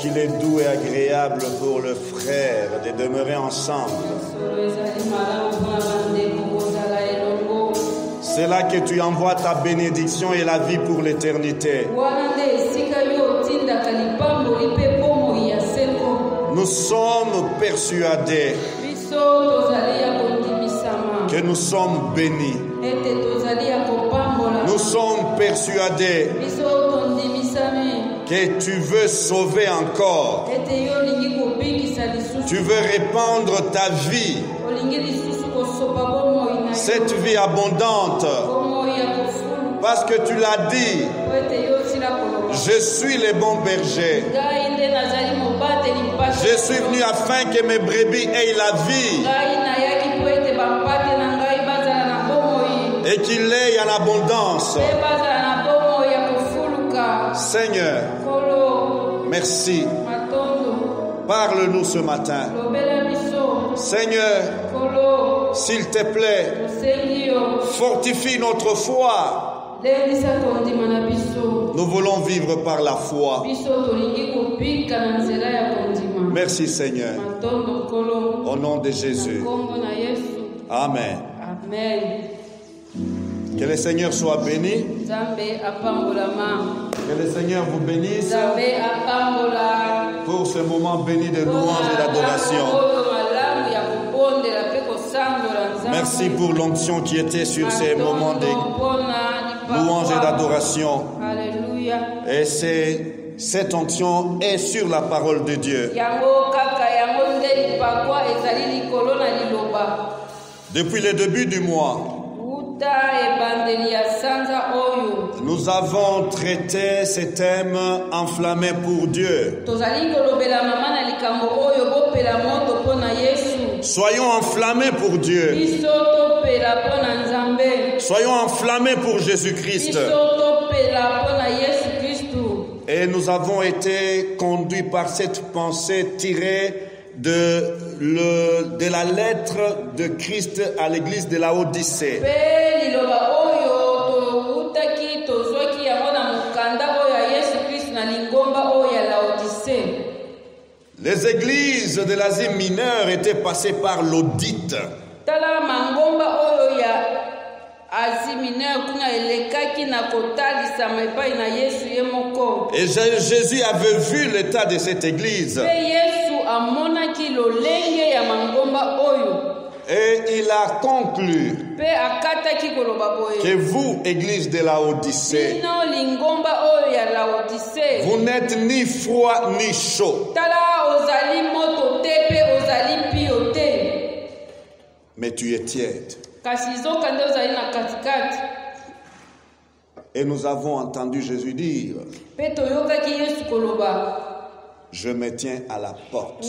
qu'il est doux et agréable pour le frère de demeurer ensemble. C'est là que tu envoies ta bénédiction et la vie pour l'éternité. Nous sommes persuadés que nous sommes bénis. Nous sommes persuadés que tu veux sauver encore. Tu veux répandre ta vie, cette vie abondante, parce que tu l'as dit, je suis le bon berger. Je suis venu afin que mes brebis aient la vie et qu'il ait en abondance. Seigneur, merci. Parle-nous ce matin. Seigneur, s'il te plaît, fortifie notre foi. Nous voulons vivre par la foi. Merci Seigneur. Au nom de Jésus. Amen. Que le Seigneur soit béni. Que le Seigneur vous bénisse pour ce moment béni de louange et d'adoration. Merci pour l'onction qui était sur ces moments de louange et d'adoration. Et cette onction est sur la parole de Dieu. Depuis le début du mois, nous avons traité ce thème enflammé pour Dieu. Soyons enflammés pour Dieu. Soyons enflammés pour Jésus-Christ. Et nous avons été conduits par cette pensée tirée de la lettre de Christ à l'église de la Odyssée. Les églises de l'Asie mineure étaient passées par l'audit. Et Jésus avait vu l'état de cette église. Et il a conclu que vous, église de la Odyssée, vous n'êtes ni froid ni chaud, mais tu es tiède. Et nous avons entendu Jésus dire, je me tiens à la porte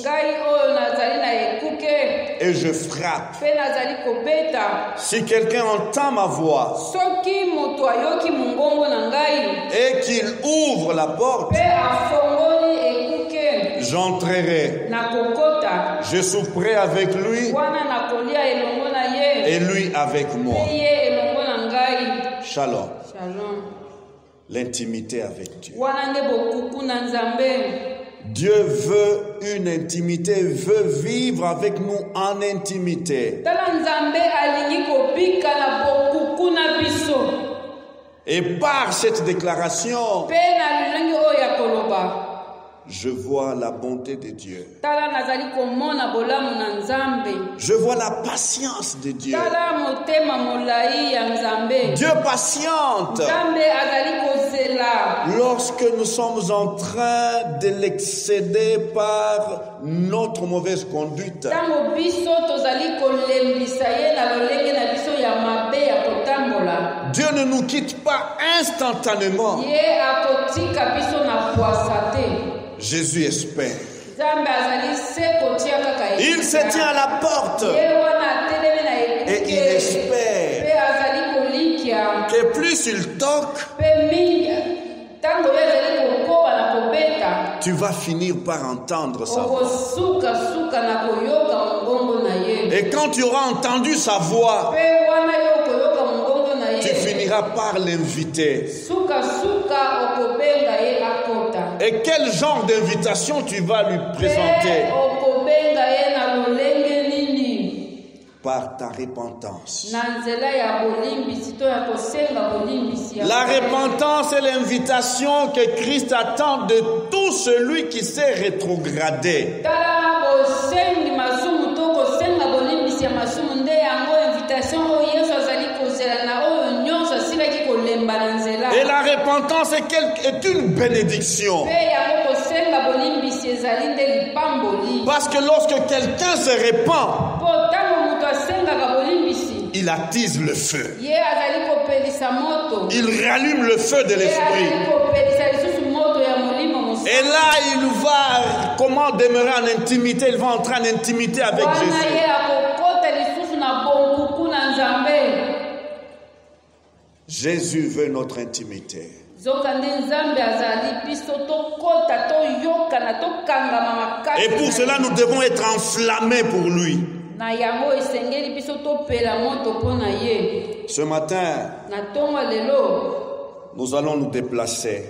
et je frappe. Si quelqu'un entend ma voix et qu'il ouvre la porte, j'entrerai. Je souperai avec lui et lui avec moi. Shalom. L'intimité avec Dieu. Dieu veut une intimité, veut vivre avec nous en intimité. Et par cette déclaration, je vois la bonté de Dieu. Je vois la patience de Dieu. Dieu patiente lorsque nous sommes en train de l'excéder par notre mauvaise conduite. Dieu ne nous quitte pas instantanément. Jésus espère. Il se tient à la porte et il espère que plus il toque, tu vas finir par entendre sa voix. Et quand tu auras entendu sa voix, tu finiras par l'inviter. Et quel genre d'invitation tu vas lui présenter? Par ta repentance. La repentance est l'invitation que Christ attend de tout celui qui s'est rétrogradé. Et la repentance est une bénédiction. Parce que lorsque quelqu'un se répand, il attise le feu. Il rallume le feu de l'esprit. Et là, il va, comment demeurer en intimité? Il va entrer en intimité avec Jésus. Jésus veut notre intimité. Et pour cela, nous devons être enflammés pour lui. Ce matin, nous allons nous déplacer.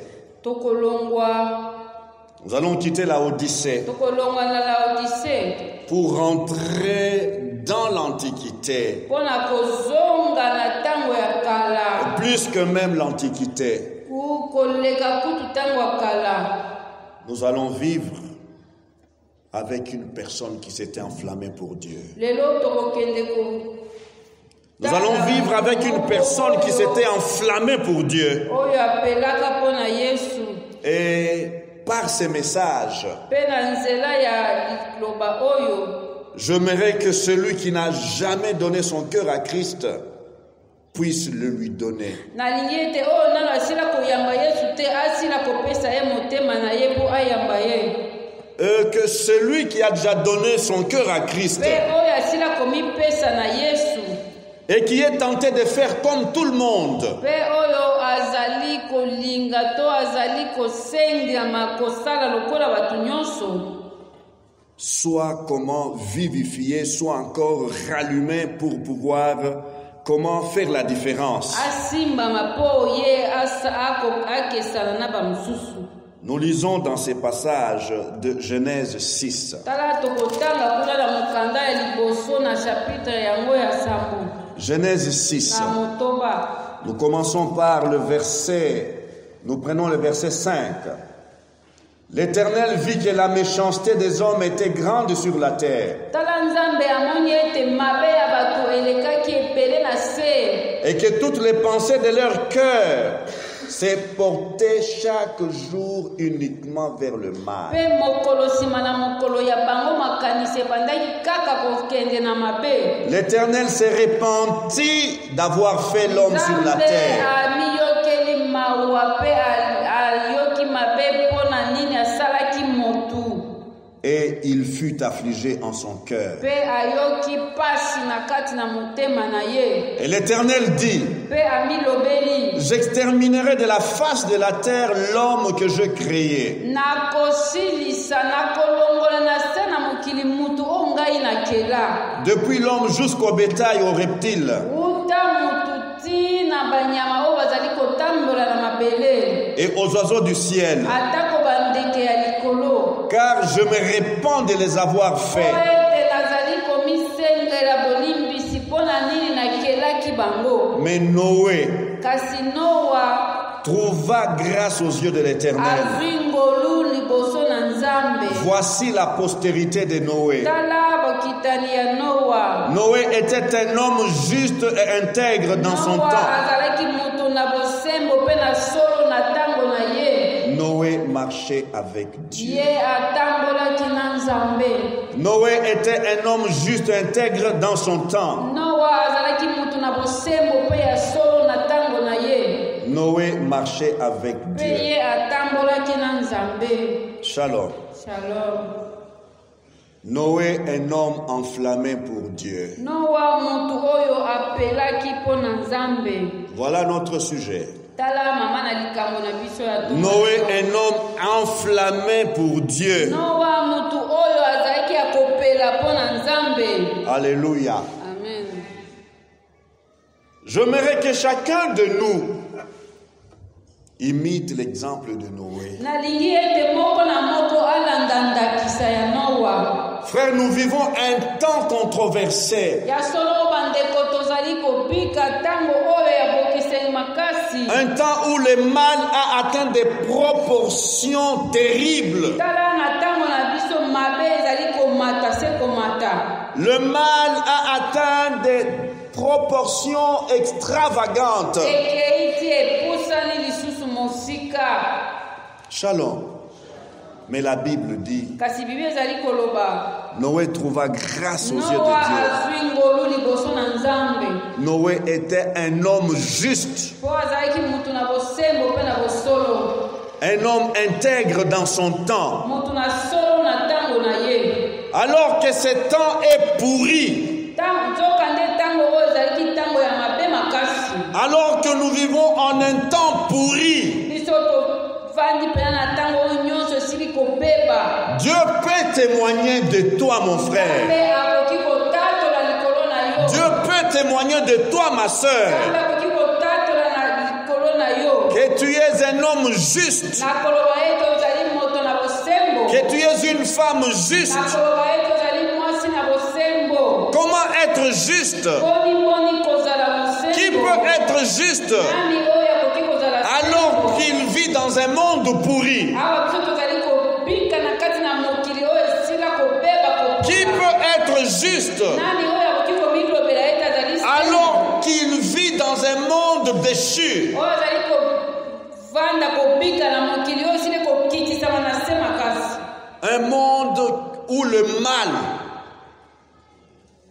Nous allons quitter la Odyssée pour rentrer dans l'Antiquité. Plus que même l'Antiquité. Nous allons vivre avec une personne qui s'était enflammée pour Dieu. Nous allons vivre avec une personne qui s'était enflammée pour Dieu. Et par ces messages, j'aimerais que celui qui n'a jamais donné son cœur à Christ puisse le lui donner. Que celui qui a déjà donné son cœur à Christ et qui est tenté de faire comme tout le monde, soit comment vivifier, soit encore rallumer pour pouvoir comment faire la différence. Nous lisons dans ces passages de Genèse 6. Genèse 6. Nous commençons par le verset, nous prenons le verset 5. L'Éternel vit que la méchanceté des hommes était grande sur la terre, et que toutes les pensées de leur cœur s'est porté chaque jour uniquement vers le mal. L'Éternel s'est repenti d'avoir fait l'homme sur la terre. Et il fut affligé en son cœur. Et l'Éternel dit: j'exterminerai de la face de la terre l'homme que je créai. Depuis l'homme jusqu'au bétail, aux reptiles. Et aux oiseaux du ciel. Car je me répands de les avoir faits. Mais Noé trouva grâce aux yeux de l'Éternel. Voici la postérité de Noé. Noé était un homme juste et intègre dans son temps. Noé marchait avec Dieu. Noé était un homme juste et intègre dans son temps. Noé marchait avec Dieu. Shalom. Noé, un homme enflammé pour Dieu. Voilà notre sujet. Noé, un homme enflammé pour Dieu. Alléluia. Amen. J'aimerais que chacun de nous imite l'exemple de Noé. Frères, nous vivons un temps controversé. Un temps où le mal a atteint des proportions terribles. Le mal a atteint des proportions extravagantes. Shalom. Mais la Bible dit, Noé trouva grâce aux yeux de Dieu. Noé était un homme juste. Un homme intègre dans son temps. Alors que ce temps est pourri. Alors que nous vivons en un temps pourri. Dieu peut témoigner de toi, mon frère. Dieu peut témoigner de toi, ma soeur. Que tu es un homme juste. Que tu es une femme juste. Comment être juste? Qui peut être juste alors qu'il vit dans un monde pourri? Qui peut être juste alors qu'il vit dans un monde déchu? Un monde où le mal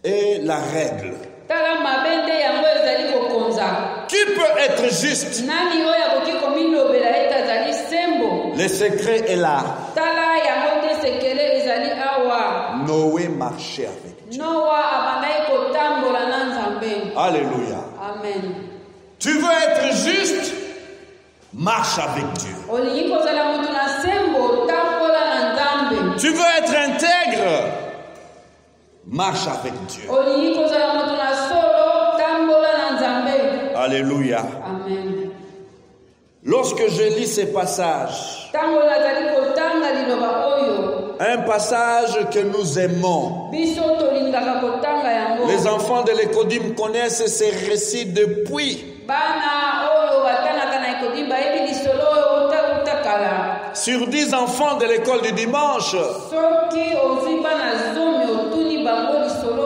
est la règle. Qui peut être juste? Le secret est là. Noé marchait avec Dieu. Alléluia. Amen. Tu veux être juste? Marche avec Dieu. Tu veux être intègre? Marche avec Dieu. Alléluia. Amen. Lorsque je lis ces passages, un passage que nous aimons, les enfants de l'Écodim connaissent ces récits depuis. Sur 10 enfants de l'école du dimanche,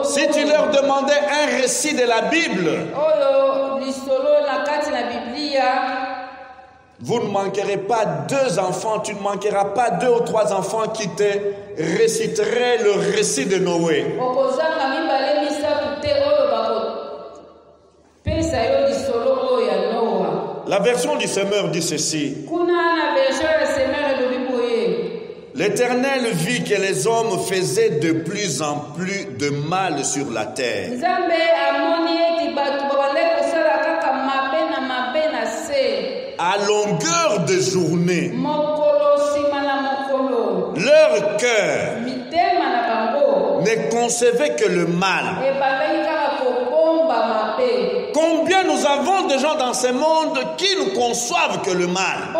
si tu leur demandais un récit de la Bible, vous ne manquerez pas 2 enfants, tu ne manqueras pas 2 ou 3 enfants qui te réciteraient le récit de Noé. La version du Semeur dit ceci. L'Éternel vit que les hommes faisaient de plus en plus de mal sur la terre. À longueur de journée, leur cœur ne concevait que le mal. Combien nous avons de gens dans ce monde qui ne conçoivent que le mal.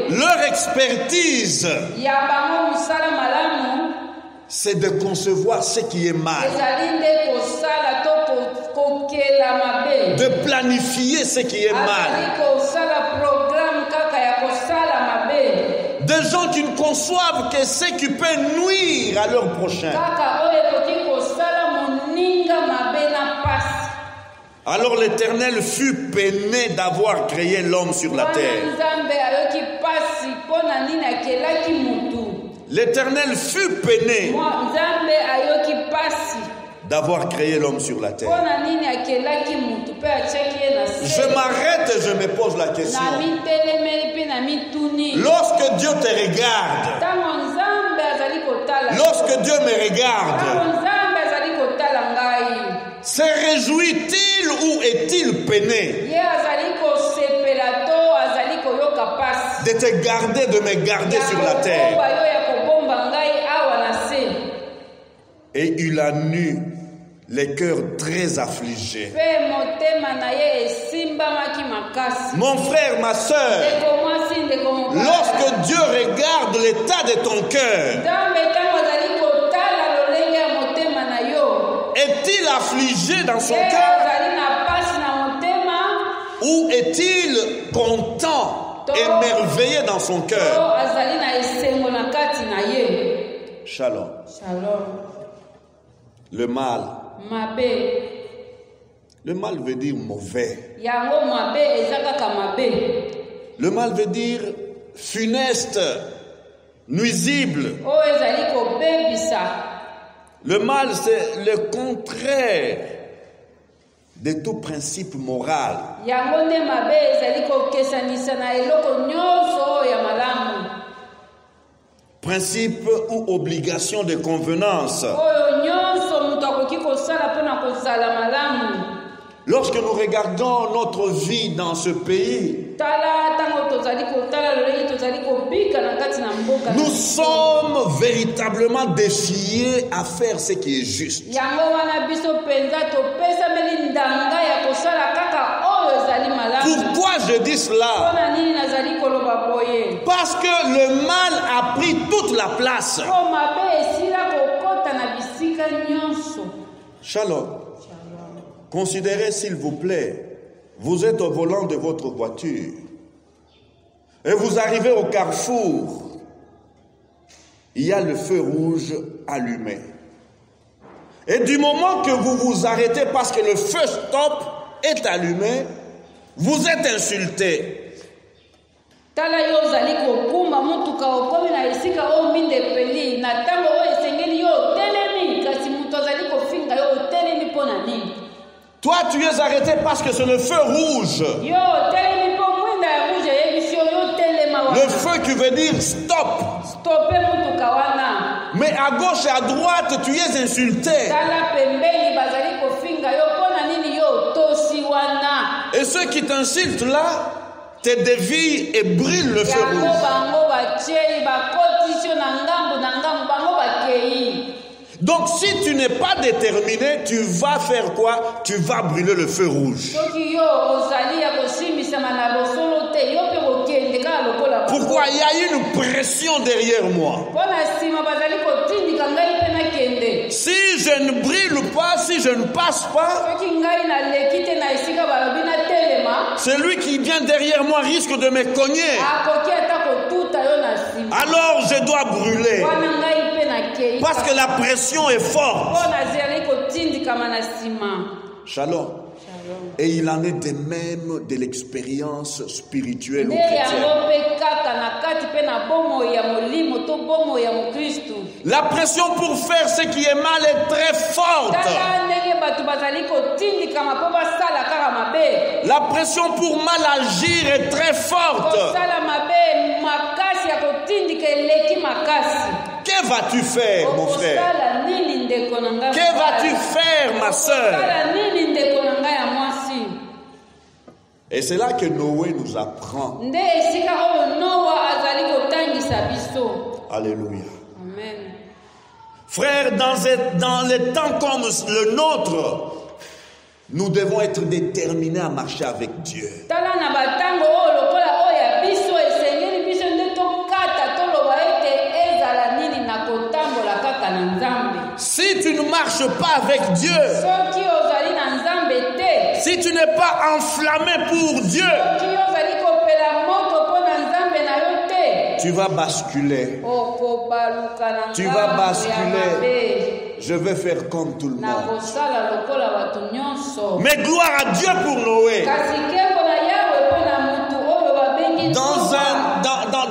Leur expertise, c'est de concevoir ce qui est mal, de planifier ce qui est mal. Des gens qui ne conçoivent que ce qui peut nuire à leur prochain. Alors l'Éternel fut peiné d'avoir créé l'homme sur la terre. L'Éternel fut peiné d'avoir créé l'homme sur la terre. Je m'arrête et je me pose la question. Lorsque Dieu te regarde, lorsque Dieu me regarde, se réjouit-il ou est-il peiné de te garder, de me garder sur la terre? Et il a nu les cœurs très affligés. Mon frère, ma soeur, lorsque Dieu regarde l'état de ton cœur, est-il affligé dans son cœur ou est-il content, émerveillé dans son cœur? Shalom. Le mal. Le mal veut dire mauvais. Le mal veut dire funeste, nuisible. Le mal, c'est le contraire de tout principe moral. Principe ou obligation de convenance. Lorsque nous regardons notre vie dans ce pays, nous sommes véritablement défiés à faire ce qui est juste. Pourquoi je dis cela? Parce que le mal a pris toute la place. Shalom. Considérez s'il vous plaît, vous êtes au volant de votre voiture et vous arrivez au carrefour, il y a le feu rouge allumé. Et du moment que vous vous arrêtez parce que le feu stop est allumé, vous êtes insulté. Toi, tu es arrêté parce que c'est le feu rouge. Le feu qui veut dire stop. Mais à gauche et à droite, tu es insulté. Et ceux qui t'insultent là, te dévient et brûlent le feu rouge. Donc si tu n'es pas déterminé, tu vas faire quoi? Tu vas brûler le feu rouge. Pourquoi? Il y a une pression derrière moi. Si je ne brûle pas, si je ne passe pas, celui qui vient derrière moi risque de me cogner. Alors je dois brûler. Parce que la pression est forte. Shalom. Et il en est de même de l'expérience spirituelle ou chrétienne. La pression pour faire ce qui est mal est très forte. La pression pour mal agir est très forte. Que vas-tu faire, mon frère? Que vas-tu faire, ma soeur? Et c'est là que Noé nous apprend. Alléluia. Amen. Frère, dans les temps comme le nôtre, nous devons être déterminés à marcher avec Dieu. Si tu ne marches pas avec Dieu, si tu n'es pas enflammé pour Dieu, tu vas basculer. Tu vas basculer. Je vais faire comme tout le monde. Mais gloire à Dieu pour Noé.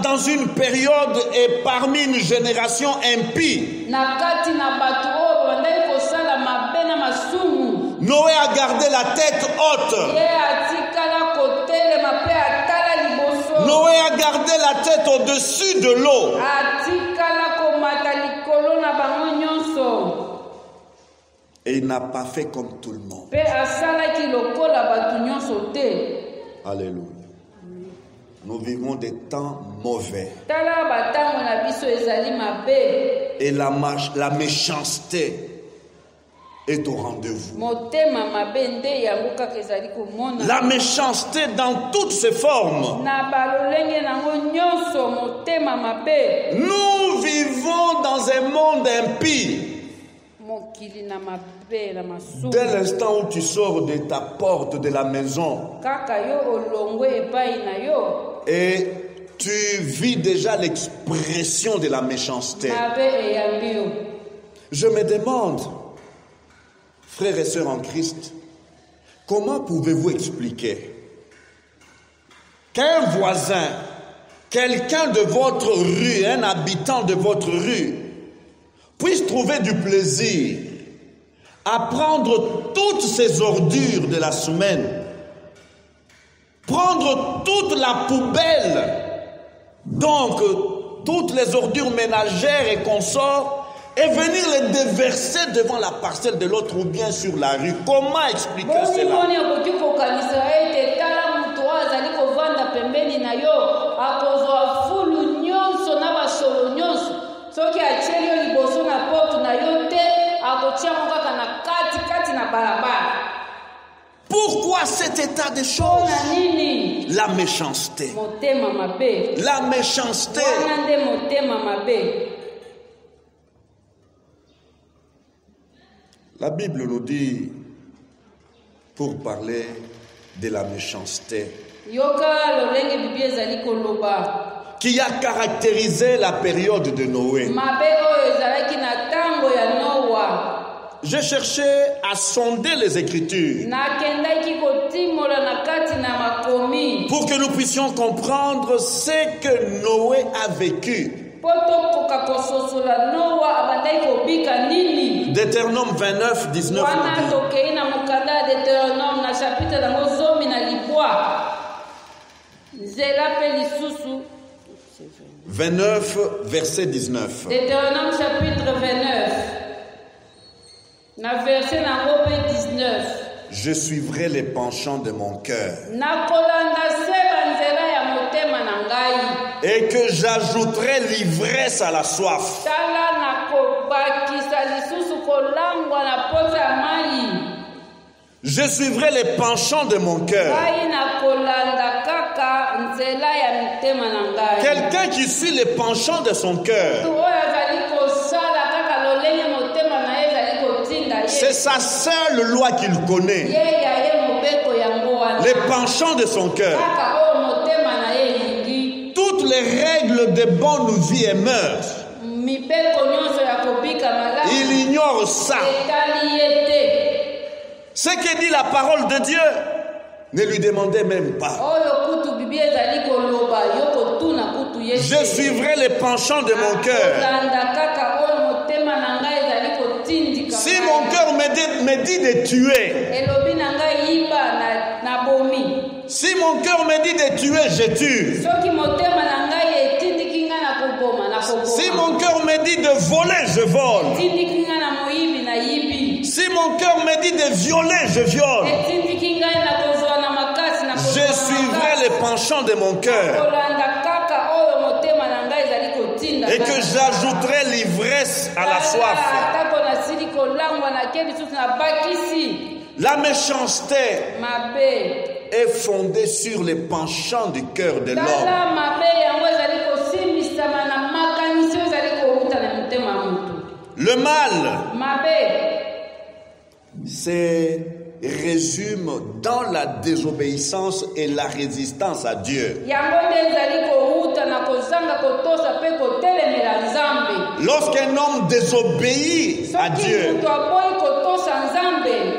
Dans une période et parmi une génération impie, Noé a gardé la tête haute. Noé a gardé la tête au-dessus de l'eau. Et il n'a pas fait comme tout le monde. Alléluia. Nous vivons des temps mauvais. Et la méchanceté est au rendez-vous. La méchanceté dans toutes ses formes. Nous vivons dans un monde impie. Dès l'instant où tu sors de ta porte de la maison et tu vis déjà l'expression de la méchanceté. Je me demande, frères et sœurs en Christ, comment pouvez-vous expliquer qu'un voisin, quelqu'un de votre rue, un habitant de votre rue, puisse trouver du plaisir à prendre toutes ces ordures de la semaine, prendre toute la poubelle, donc toutes les ordures ménagères et consorts, et venir les déverser devant la parcelle de l'autre ou bien sur la rue? Comment expliquer cela? Pourquoi cet état de choses? La méchanceté. La méchanceté. La Bible nous dit, pour parler de la méchanceté, qui a caractérisé la période de Noé. J'ai cherché à sonder les Écritures pour que nous puissions comprendre ce que Noé a vécu. Deutéronome 29, 19 29, verset 19. Deutéronome chapitre 29. Verset 19. Je suivrai les penchants de mon cœur. Et que j'ajouterai l'ivresse à la soif. Je suivrai les penchants de mon cœur. Quelqu'un qui suit les penchants de son cœur, c'est sa seule loi qu'il connaît. Les penchants de son cœur. Toutes les règles de bonne vie et mœurs, il ignore ça. Ce que dit la parole de Dieu, ne lui demandez même pas. Je suivrai les penchants de mon cœur. Si mon cœur me dit de tuer, si mon cœur me dit de tuer, je tue. Si mon cœur me dit de voler, je vole. Si mon cœur me dit de violer, je viole. Je suivrai les penchants de mon cœur. Et que j'ajouterai l'ivresse à la soif. La méchanceté est fondée sur les penchants du cœur de l'homme. Le mal se résume dans la désobéissance et la résistance à Dieu. Lorsqu'un homme désobéit à Dieu,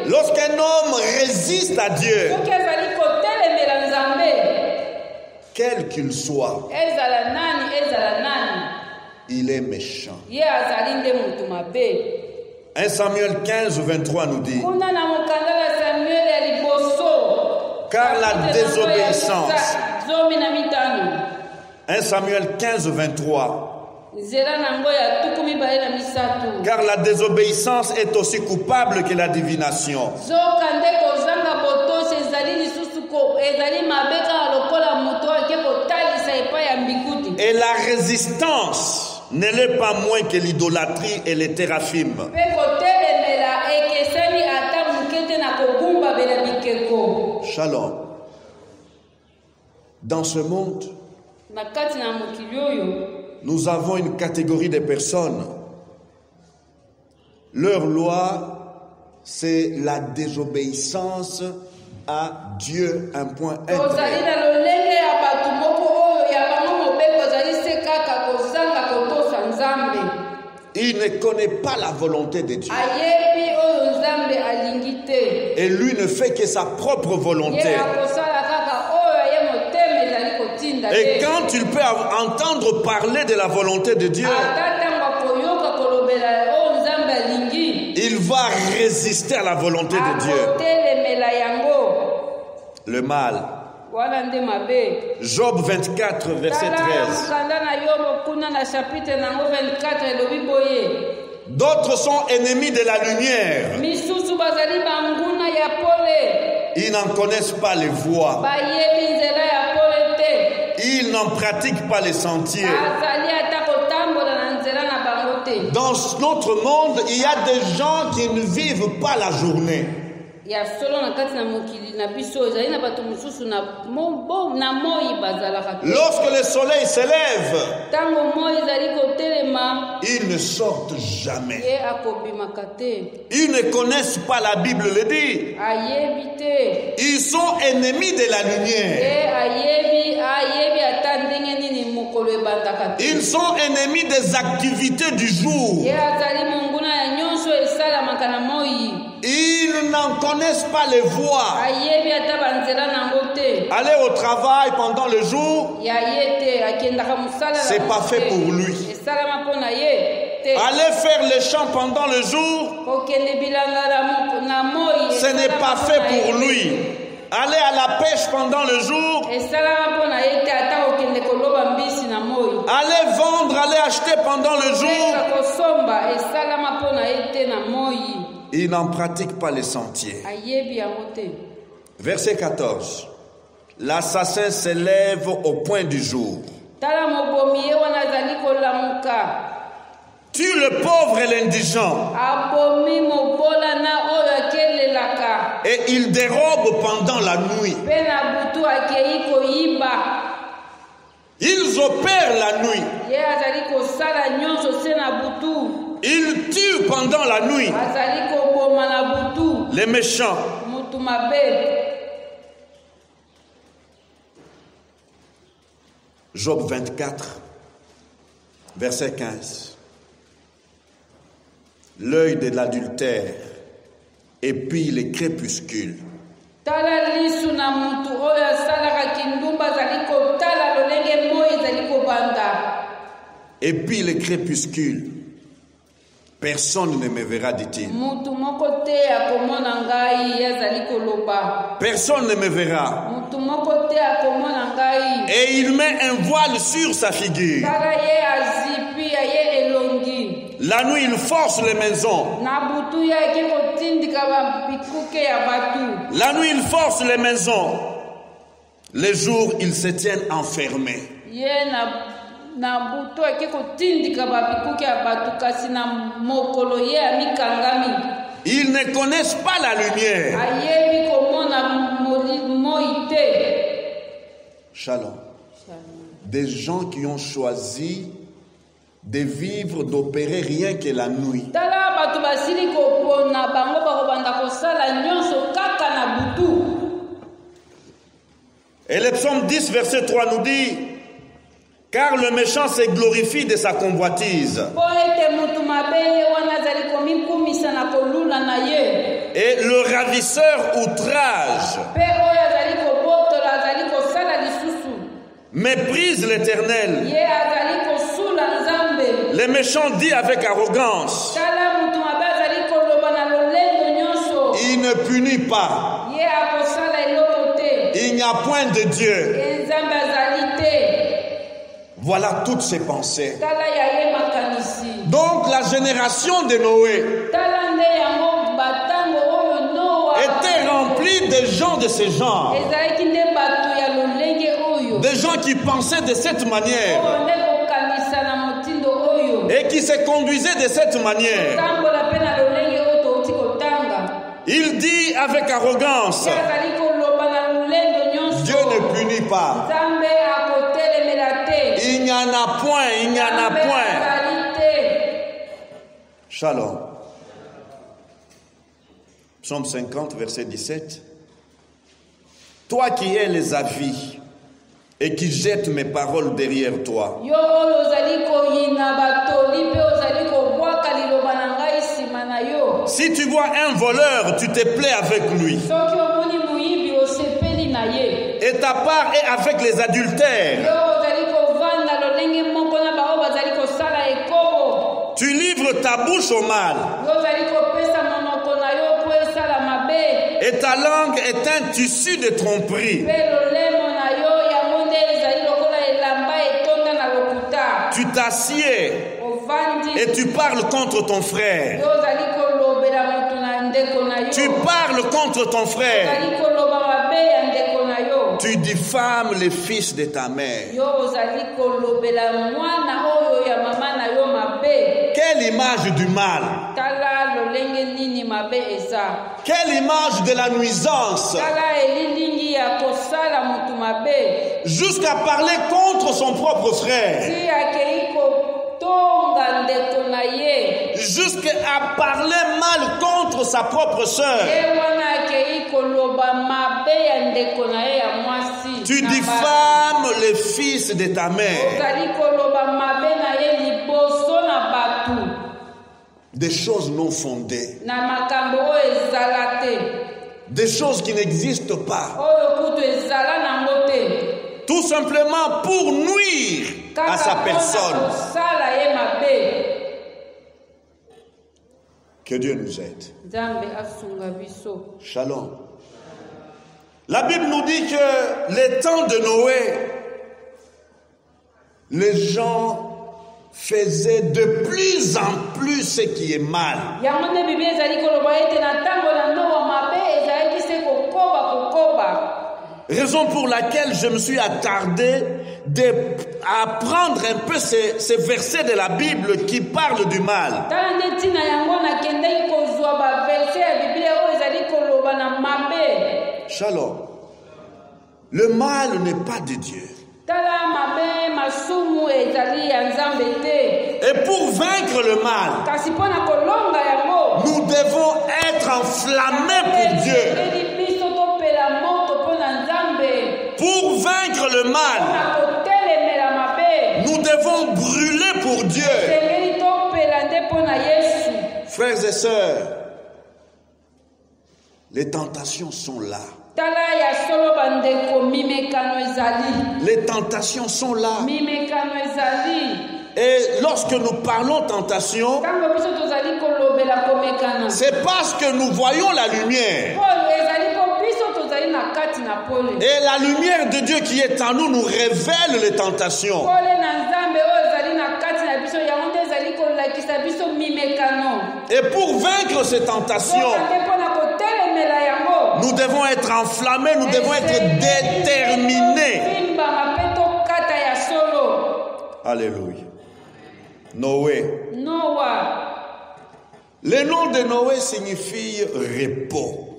lorsqu'un homme résiste à Dieu, quel qu'il soit, il est méchant. 1 Samuel 15, 23 nous dit: car la désobéissance. 1 Samuel 15, 23. Car la désobéissance est aussi coupable que la divination. Et la résistance ne l'est pas moins que l'idolâtrie et les téraphimes. Shalom. Dans ce monde, nous avons une catégorie de personnes. Leur loi, c'est la désobéissance à Dieu, un point interne. Il ne connaît pas la volonté de Dieu. Et lui ne fait que sa propre volonté. Et quand il peut entendre parler de la volonté de Dieu, il va résister à la volonté de Dieu. Le mal. Job 24, verset 13. D'autres sont ennemis de la lumière. Ils n'en connaissent pas les voies. Ils n'en pratiquent pas les sentiers. Dans notre monde, il y a des gens qui ne vivent pas la journée. Lorsque le soleil s'élève, ils ne sortent jamais. Ils ne connaissent pas la Bible le dit. Ils sont ennemis de la lumière. Ils sont ennemis des activités du jour. Ils n'en connaissent pas les voies. Aller au travail pendant le jour, c'est pas fait pour lui. Aller faire les champs pendant le jour, ce n'est pas fait pour lui. Aller à la pêche pendant le jour, aller vendre, aller acheter pendant le jour, il n'en pratique pas les sentiers. Verset 14. L'assassin s'élève au point du jour. Tue le pauvre et l'indigent. Et il dérobe pendant la nuit. Ils opèrent la nuit. Ils tuent pendant la nuit. Les méchants. Job 24, verset 15. L'œil de l'adultère épie les crépuscules. Épie les crépuscules. Personne ne me verra, dit-il. Personne ne me verra. Et il met un voile sur sa figure. La nuit, il force les maisons. La nuit, il force les maisons. Les jours, ils se tiennent enfermés. Ils ne connaissent pas la lumière. Shalom. Des gens qui ont choisi de vivre, d'opérer rien que la nuit. Et le psaume 10, verset 3 nous dit: car le méchant se glorifie de sa convoitise. Et le ravisseur outrage. Méprise l'Éternel. Le méchant dit avec arrogance: il ne punit pas. Il n'y a point de Dieu. Voilà toutes ces pensées. Donc la génération de Noé était remplie de gens de ce genre. Des gens qui pensaient de cette manière et qui se conduisaient de cette manière. Il dit avec arrogance: pas. Il n'y en a point, il n'y en a point. Shalom. Psaume 50, verset 17. Toi qui es les avis et qui jettes mes paroles derrière toi. Si tu vois un voleur, tu te plais avec lui. Et ta part est avec les adultères. Tu livres ta bouche au mal. Et ta langue est un tissu de tromperie. Tu t'assieds et tu parles contre ton frère. Tu parles contre ton frère. Tu diffames les fils de ta mère. Quelle image du mal. Quelle image de la nuisance. Jusqu'à parler contre son propre frère. Jusqu'à parler mal contre sa propre sœur. Tu diffames les fils de ta mère. Des choses non fondées. Des choses qui n'existent pas. Tout simplement pour nuire à sa personne. Que Dieu nous aide. Shalom. La Bible nous dit que les temps de Noé, les gens faisaient de plus en plus ce qui est mal. Raison pour laquelle je me suis attardé à prendre un peu ces versets de la Bible qui parlent du mal. Shalom. Le mal n'est pas de Dieu. Et pour vaincre le mal, nous devons être enflammés pour Dieu. Pour vaincre le mal, nous devons brûler pour Dieu. Frères et sœurs, les tentations sont là. Les tentations sont là. Et lorsque nous parlons tentation, c'est parce que nous voyons la lumière. Et la lumière de Dieu qui est en nous nous révèle les tentations. Et pour vaincre ces tentations, nous devons être enflammés, nous devons être déterminés. Alléluia. Noé. Le nom de Noé signifie repos.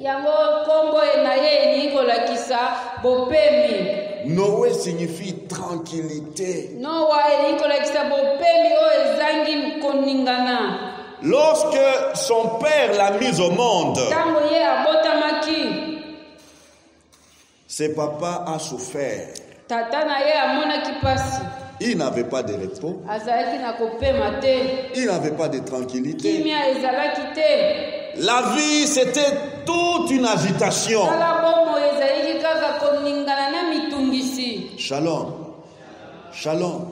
Noé signifie tranquillité. Lorsque son père l'a mis au monde, ses papas a souffert. Il n'avait pas de repos. Il n'avait pas de tranquillité. La vie, c'était toute une agitation. Shalom. Shalom.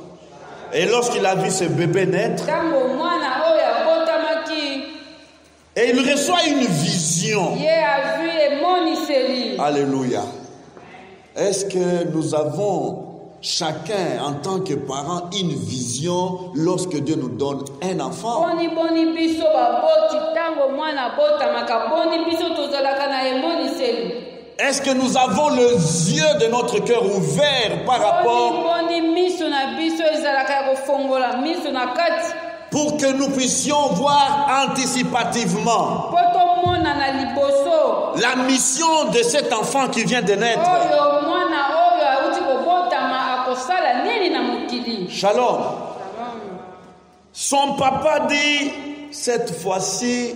Et lorsqu'il a vu ce bébé naître, et il reçoit une vision. Alléluia. Est-ce que nous avons chacun en tant que parent une vision lorsque Dieu nous donne un enfant? Est-ce que nous avons les yeux de notre cœur ouverts par rapport pour que nous puissions voir anticipativement la mission de cet enfant qui vient de naître? Shalom. Son papa dit, cette fois-ci,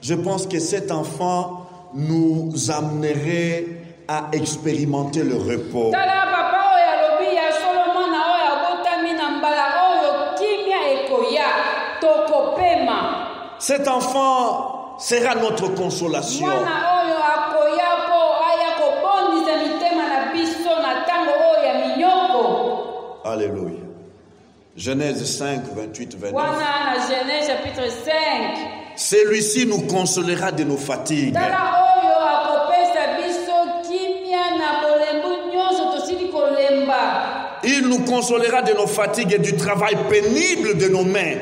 je pense que cet enfant nous amènerait à expérimenter le repos. Cet enfant sera notre consolation. Alléluia. Genèse 5, 28, 29. Genèse chapitre 5. Celui-ci nous consolera de nos fatigues. Il nous consolera de nos fatigues et du travail pénible de nos mains,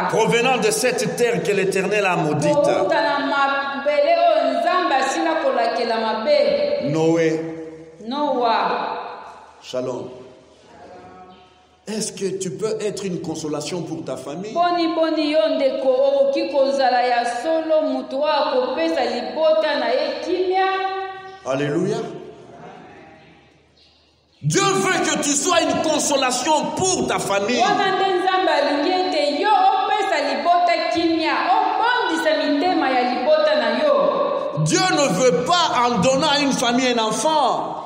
provenant de cette terre que l'Éternel a maudite. Noah. Shalom. Est-ce que tu peux être une consolation pour ta famille? Alléluia. Dieu veut que tu sois une consolation pour ta famille. Dieu ne veut pas en donnant à une famille un enfant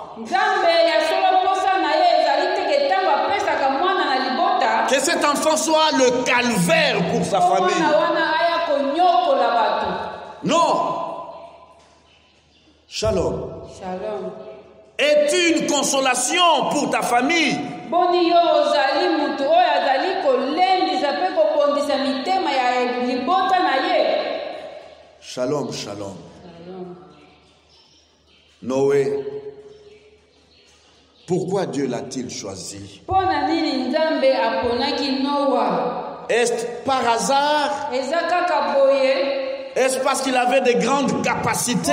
que cet enfant soit le calvaire pour sa famille. Non. Shalom. Shalom. Es-tu une consolation pour ta famille? Shalom, shalom. Noé, pourquoi Dieu l'a-t-il choisi? Est-ce par hasard? Est-ce parce qu'il avait de grandes capacités?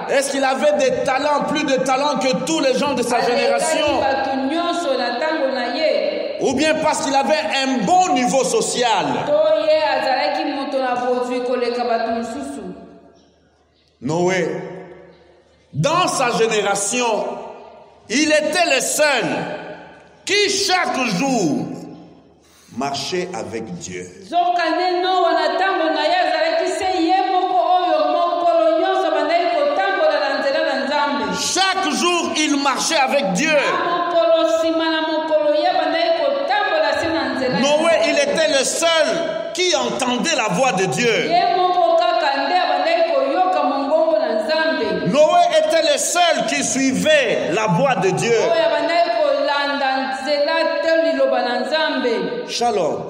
Est-ce qu'il avait des talents, plus de talents que tous les gens de sa génération? Ou bien parce qu'il avait un bon niveau social? Noé, dans sa génération, il était le seul qui chaque jour marchait avec Dieu. Chaque jour, il marchait avec Dieu. Noé, il était le seul qui entendait la voix de Dieu. Noé était le seul qui suivait la voix de Dieu. Shalom.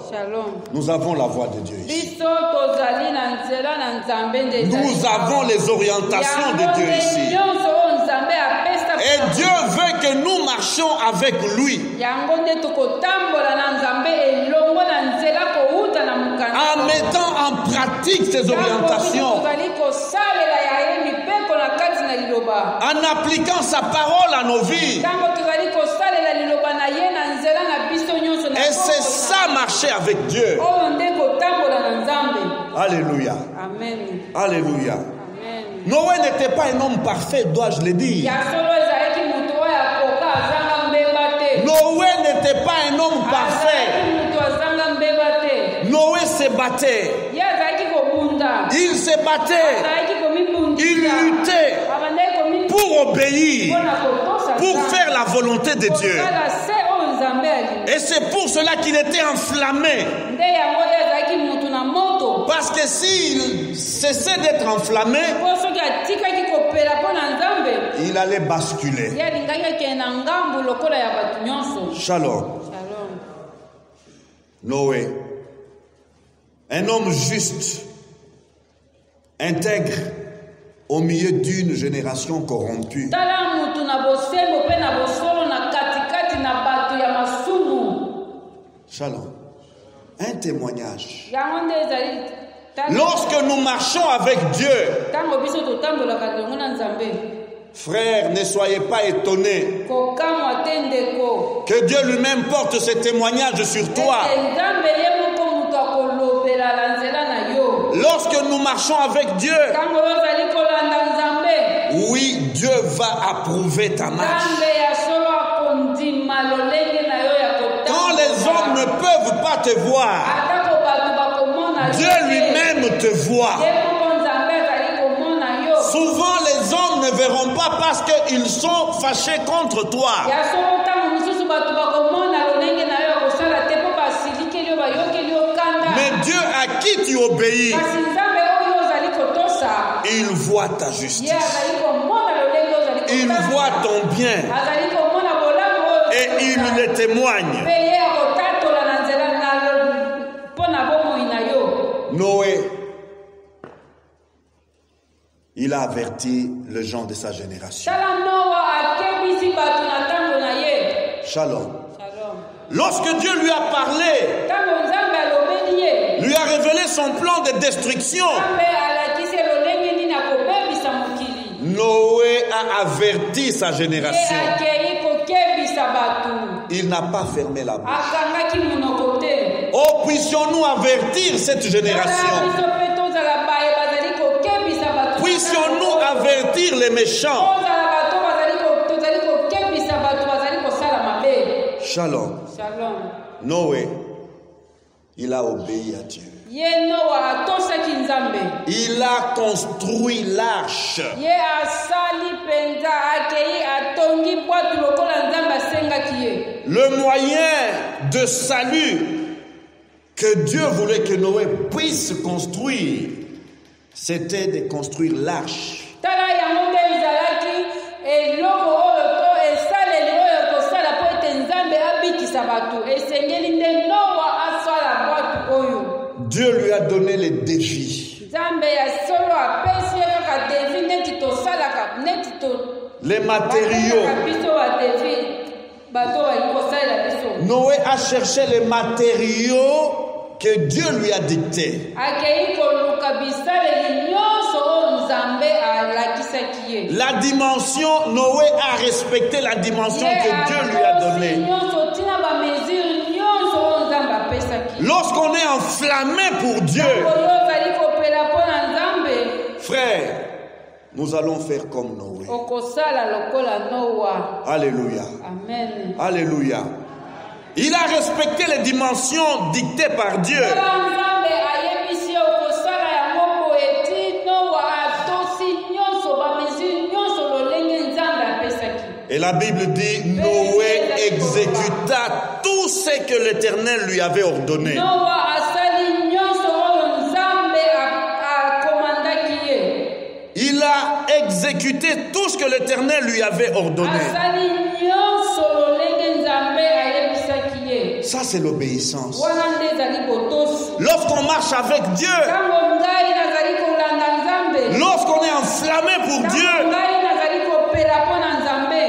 Nous avons la voix de Dieu ici. Nous avons les orientations de Dieu ici. Et Dieu veut que nous marchions avec lui. En mettant en pratique ces orientations. En appliquant sa parole à nos vies. Et c'est ça marcher avec Dieu. Alléluia. Amen. Alléluia. Amen. Noé n'était pas un homme parfait, dois-je le dire. Noé n'était pas un homme parfait. Noé se battait. Il se battait. Il luttait pour obéir, pour faire la volonté de Dieu. Et c'est pour cela qu'il était enflammé. Parce que s'il cessait d'être enflammé, il allait basculer. Shalom. Noé, un homme juste, intègre, au milieu d'une génération corrompue. Shalom. Un témoignage. Lorsque nous marchons avec Dieu, frères, ne soyez pas étonnés que Dieu lui-même porte ce témoignage sur toi. Lorsque nous marchons avec Dieu, ntango oyo ozali kolanda Nzambe, oui, Dieu va approuver ta marche. Nzambe ya solo akondima lolenge na yo ya kotambola. Quand les hommes ne peuvent pas te voir, atako bato bakomona Dieu lui-même te voit. ye moko Nzambe azali komona yo. Souvent, les hommes ne verront pas parce qu'ils sont fâchés contre toi. ya solo ntango mosusu bato bakomona lolenge na yo ya kosala te mpo basilikeli yo bayokeli yo kanda. Mais Dieu à qui tu obéis, kasi Nzambe oyo ozali kotosa, il voit ta ye justice. azali komona lolenge oyo ozali Il kotambola. voit ton bien azali komona bolamu oyo et il le témoigne. mpe ye akotatola na nzela mpo na bomoi na yo. Noé, il a averti le gens de sa génération. tala Noa akebisi bato na ntango na ye. Shalom. Shalom. Lorsque Dieu lui a parlé, ntango Nzambe alobeli ye, lui a révélé son plan de destruction, Nzambe alakisi lolenge nini akobebisa mokili. Noé a averti sa ye génération. akei kokebisa bato, Il n'a pas fermé la bouche. akangaki monoko te. Oh, puissions-nous avertir cette tala génération. biso mpe tozala baye bazali kokebisa bato. Puissions-nous avertir les méchants. tozala bato tozali kokebisa bato bazali kosala mabe. Shalom. Shalom. Noé, il a obéi à Dieu. ye Noa atosaki Nzambe, Il a construit l'arche. ye asali mpenza, akei atongi bwatu lokola Nzambe asengaki ye. Le moyen de salut que Dieu voulait que Noé puisse construire, c'était de construire l'arche. tala yango nde ezalaki eloko oyo to esaleli oyo kosala mpo ete Nzambe abikisa bato. esengeli nde Noa asala bwatu oyo. Dieu lui a donné les défis, Nzambe ya solo apesi ye kaka devi neti tosalaka neti les matériaux. biso badevi bato bali kosalela biso. Noé a cherché les matériaux que Dieu lui a dictés. akei koluka bisaleli nyonso oyo Nzambe alakisaki ye. La dimension, Noé a respecté la dimension que Dieu lui a donnée. nyonso tina bamesure nyonso oyo Nzambe apesaki. Lorsqu'on est enflammé pour Dieu, oyo ozali kopela mpo na Nzambe, frère, nous allons faire comme Noé. okosala lokola Noa. Alléluia. Amen. Alléluia. Il a respecté les dimensions dictées par Dieu. tala Nzambe ayebisi okosala yango boye ti Noa atosi nyonso bamesure nyonso lolenge Nzambe apesaki. Et la Bible dit, Noé exécuta tout ce que l'Éternel lui avait ordonné. Noa asali nyonso oyo Nzambe akomandaki ye. Il a exécuté tout ce que l'Éternel lui avait ordonné. asali nyonso lolenge Nzambe ayebisaki ye. Ça, c'est l'obéissance. wana nde ezali botosi. Lorsqu'on marche avec Dieu, ntango ngai nazali kolanda Nzambe, lorsqu'on est enflammé pour ntango Dieu, ngai nazali kopela mpo na Nzambe,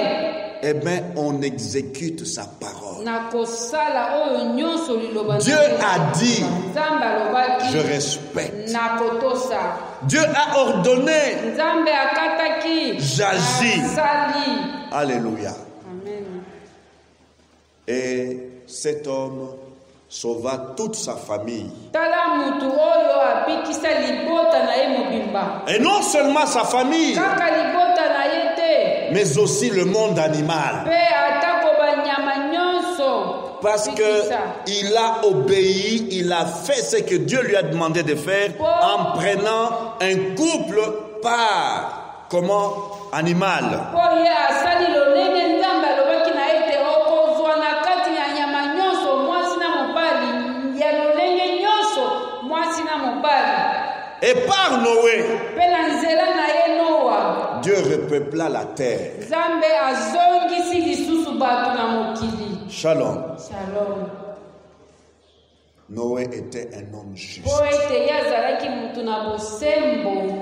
eh bien, on exécute sa parole. nakosala oyo nyonso liloba Dieu a dit, Nzambe alobaki, je respecte. nakotosa. Dieu a ordonné, Nzambe akataki, j'agis. nasali. Alléluia. Amen. Et cet homme sauva toute sa famille. tala mutu oyo abikisa libota na ye mobimba, Et non seulement sa famille, kaka libota na ye te, mais aussi le monde animal. mpe atako banyama nyonso. Parce qu'il a obéi, il a fait ce que Dieu lui a demandé de faire en prenant un couple par, animal. mpo ye asali lolenge Nzambe alobaki na ye te, okozwa na kati ya nyama nyonso mwasi na mobali, ya lolenge nyonso mwasi na mobali. Et par Noé, mpe na nzela na ye Noa, Dieu repeupla la terre. Nzambe azongisi lisusu bato na mokili. Shalom. Shalom. Noé était un homme juste. mpo ete ye azalaki mutu na bosembo,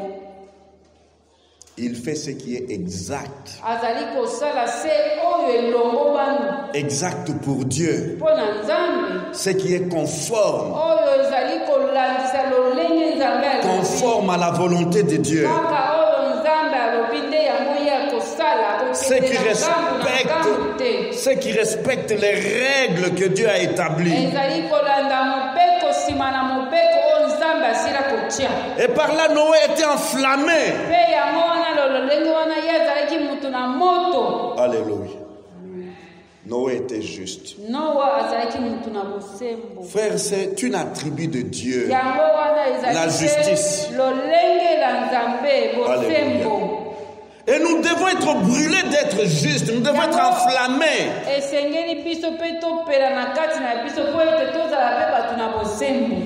Il fait ce qui est exact. azali kosala se oyo elongo banu Exact pour Dieu. mpo na Nzambe, Ce qui est conforme. oyo ezali kolandisa lolenge Nzambe alobi. Conforme à la volonté de Dieu. kaka oyo Nzambe alobi nde yango ye akosala, Ceux qui kokende na ngambu te. ceux qui respectent les règles que Dieu a établies. ezali kolanda mobeko nsima na mobeko oyo Nzambe asila kotia. kotia. Et par là, Noé était enflammé. Pe yango wana lolenge wana ye azalaki mutu na moto. Alléluia. Noé était juste. Noa azalaki mutu na bosembo. Frère, c'est une attribut de Dieu. Yango wana ezalaki La justice. lolenge la nzambe bosembo. Et nous devons être brûlés d'être justes. Nous devons être enflammés. Esengeli biso pe topela na kati na biso po ete tozala pe batu na bosembo.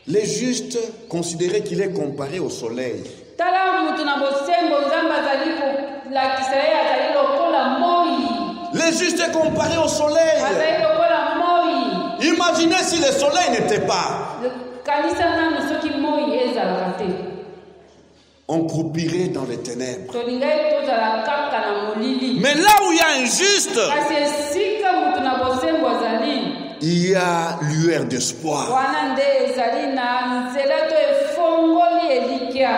Les justes considéraient qu'il est comparé au soleil. Tala mutu na bosembo nzambe azali kolakisa ye azali lokola moi. Les justes est comparé au soleil. Azali lokola moi. Imaginez si le soleil n'était pas. Kanisa nanu soki moi ezalaka te. On croupirait dans les ténèbres. Tolingai tozala kaka na molili. Mais là où il y a un juste, Kasi esika mutu na bosembo azali, il y a lueur d'espoir. wana nde ezali na nzela to efongoli elikya.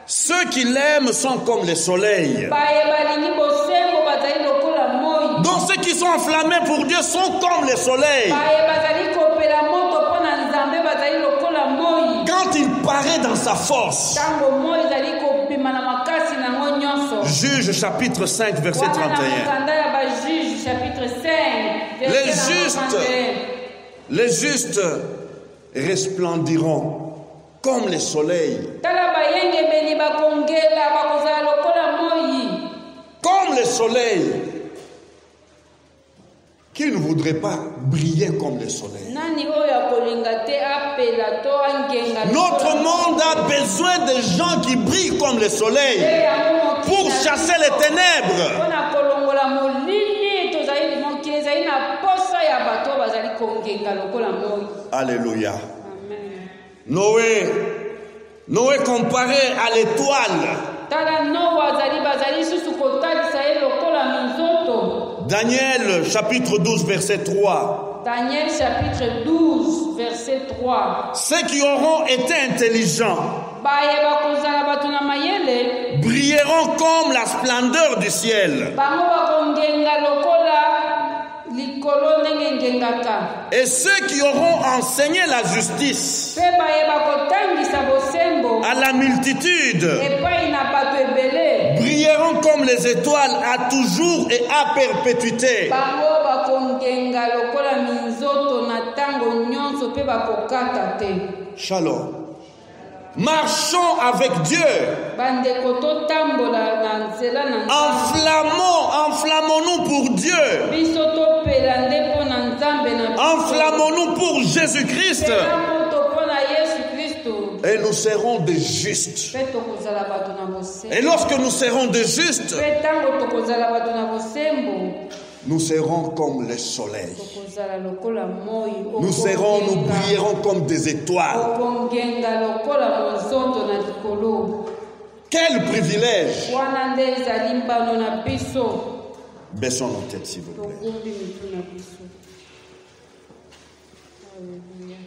Ceux qui l'aiment sont comme les soleils. Baye balingi bosembo bazali lokola moi. Donc ceux qui sont enflammés pour Dieu sont comme les soleils. Baye bazali kopela moto mpona nzambe bazali lokola moi. Quand il paraît dans sa force. Tango moi ezali kopima na makasi nango nyonso. Juge chapitre 5 verset Wana na 31. mokanda ya bajuge chapitre 5 Les justes resplendiront comme les soleils. Tala bayengebeli bakongela bakozala lokola moi. Comme les soleils. Qui ne voudrait pas briller comme le soleil? Nani oyo akolinga te apela to angenga. Notre monde a besoin de gens qui brillent comme le soleil pour chasser les ténèbres. Wana kolongola molili tozali mokili ezali na posa ya bato bazali kongenga lokola moi. Alléluia. Amen. Noé comparé à l'étoile. Tala Noa bazali susu kotalisa ye lokola minzoto. Daniel chapitre 12 verset 3. Daniel chapitre 12 verset 3. Ceux qui auront été intelligents Baye bakozala batu na mayele brilleront comme la splendeur du ciel. bango bakongenga lokola likolo ndenge ngengaka. Et ceux qui auront enseigné la justice Pe baye bakotangisa bosembo à la multitude epai na bato ebele brilleront comme les étoiles à toujours et à perpétuité. bango bakongenga lokola minzoto na ntango nyonso mpe bakokata te. Shalom. Marchons avec Dieu. Bandeko totambola na nzela na Enflammons-nous pour Dieu. biso topela nde mpo na nzambe na biso. Enflammons-nous pour Jésus-Christ. Pela moto mpo na Yesu Kristo. Et nous serons des justes. Mpe tokozala bato na bosembo. Et lorsque nous serons des justes, Mpe ntango tokozala bato na bosembo nous serons comme le soleil. tokozala lokola moi. Nous brillerons comme des étoiles. okongenga lokola monzoto na likolo. Quel privilège! Wana nde ezali mbano na biso. Baissons nos têtes, s'il vous plaît. Togumbi mitu na biso. Alléluia.